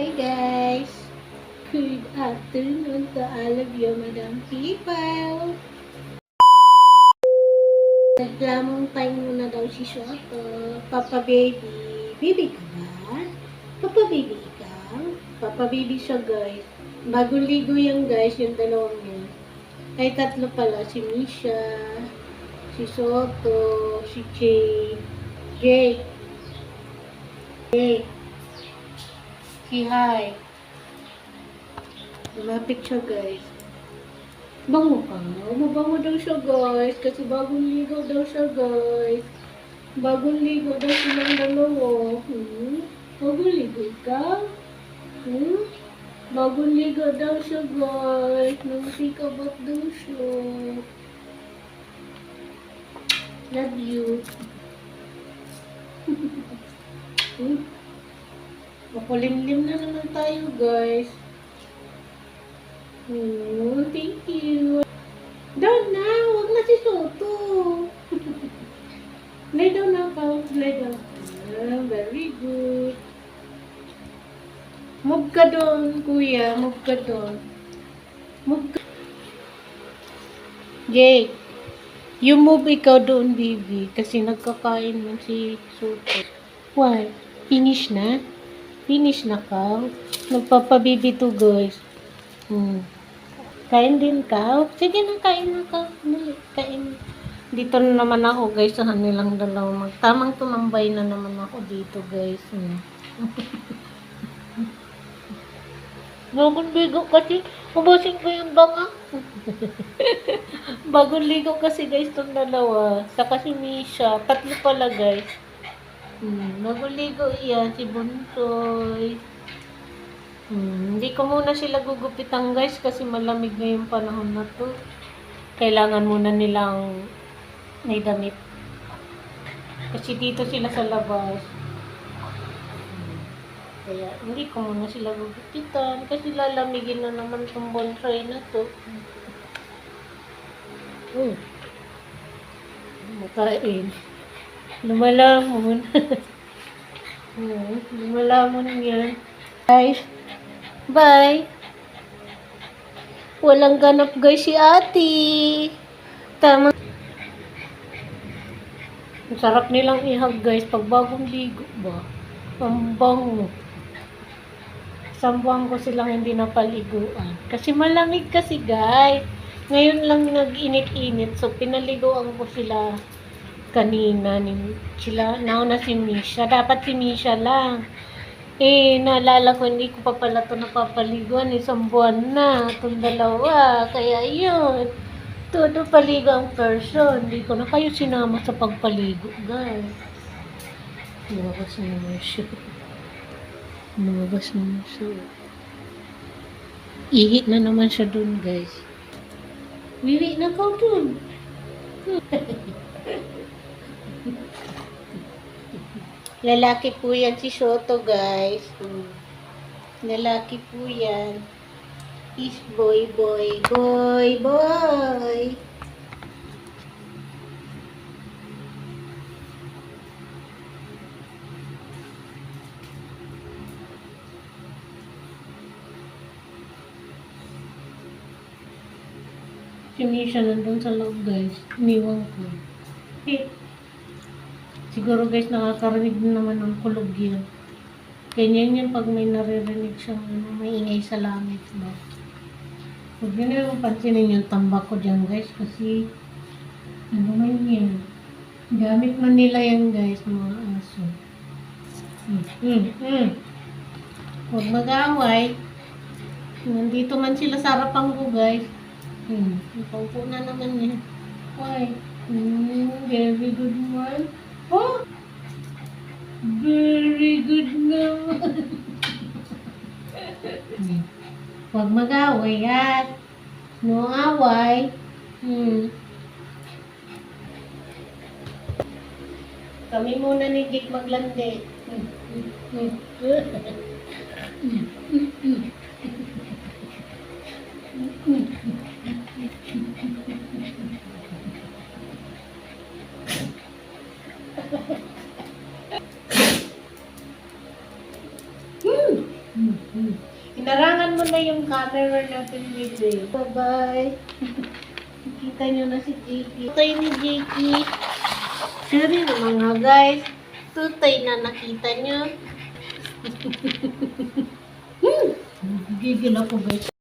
Hi guys! Good afternoon to all of you, Madam people! Naglamong time muna daw si Shoto. Papa baby. Baby ka ba? Papa baby ikaw? Papa baby siya guys. Bagong ligo yan guys, yung dalawang yun. Ay tatlo pala. Si Misha, si Soto, si Jay, Jake, si Hi. Lumapit siya guys. Bango ka. Mabango daw siya guys. Kasi bagong ligo daw siya guys. Bagong ligo daw silang dalawa. Bagong ligo ka? Bagong ligo daw siya guys. Nagsikabot daw siya. Love you. Makulimlim na naman tayo guys. Thank you. Down na, huwag na si Soto. Lay down na pa, lay down. Very good. Move ka doon, kuya. Move ka doon. Move ka. Jake, you move ikaw doon, baby. Kasi nagkakain man si Soto. Why? Finish na? Finish na ka? Nagpapabibi to, guys. Kain din ka? Sige na, kain na ka. Kain. Dito na naman ako, guys, sa kanilang dalawa. Tamang tumambay na naman ako dito, guys. Bagong ligo kasi. Ubusin ko yung banga. Bagong ligo kasi, guys, itong dalawa. Saka si Misha. Tatlo pala, guys. Bagong ligo iyan. Si Bunsoy. Hindi ko muna sila gugupitan guys kasi malamig na yung panahon na to. Kailangan muna nilang may damit. Kasi dito sila sa labas. Kaya hindi ko muna sila gugupitan kasi lalamigin na naman itong bonsai na to. Makain. Lumalamon. Lumalamon yan. Guys. Bye. Walang ganap guys si ate. Tama. Ang sarap nilang ihag guys pag bagong ligo ba. Ang bango. Sambuang ko silang hindi napaliguan. Kasi malamig kasi guys. Ngayon lang nag-init-init. So pinaliguan ko sila kanina. Nauna si Misha. Dapat si Misha lang. Naalala ko, hindi ko pa pala ito napapaliguan. Isang buwan na. Itong dalawa. Kaya yun. Todo paligo ang person. Hindi ko na kayo sinama sa pagpaligo, guys. Lumabas naman siya. Lumabas naman siya. Ihi na naman siya dun, guys. Wiwi na ka dun. Lalaki po yan si Shoto, guys. Lalaki po yan. Is boy. Si Misha nandun sa loob, guys. Iniwan ko. Siguro guys, nakakarinig naman ng kulog yan. Ganyan yan pag may naririnig siyang maingay sa langit ba. Huwag nyo na yung pansinin yung tambak ko dyan guys. Kasi, ano man yan. Gamit man nila yan guys, mga aso. Huwag mag-away. Nandito man sila sa harapan ko guys. Ipaupo na naman yan. Why? Very good one. Oh! Very good naman. Huwag mag-away at no away. Kami muna ni Dick maglandi. mo na yung camera natin dito. Bye-bye. Kita nyo na si Jiki. Tutay ni Jiki. Sorry naman nga guys. Tutay na nakita nyo. Gigil ako guys.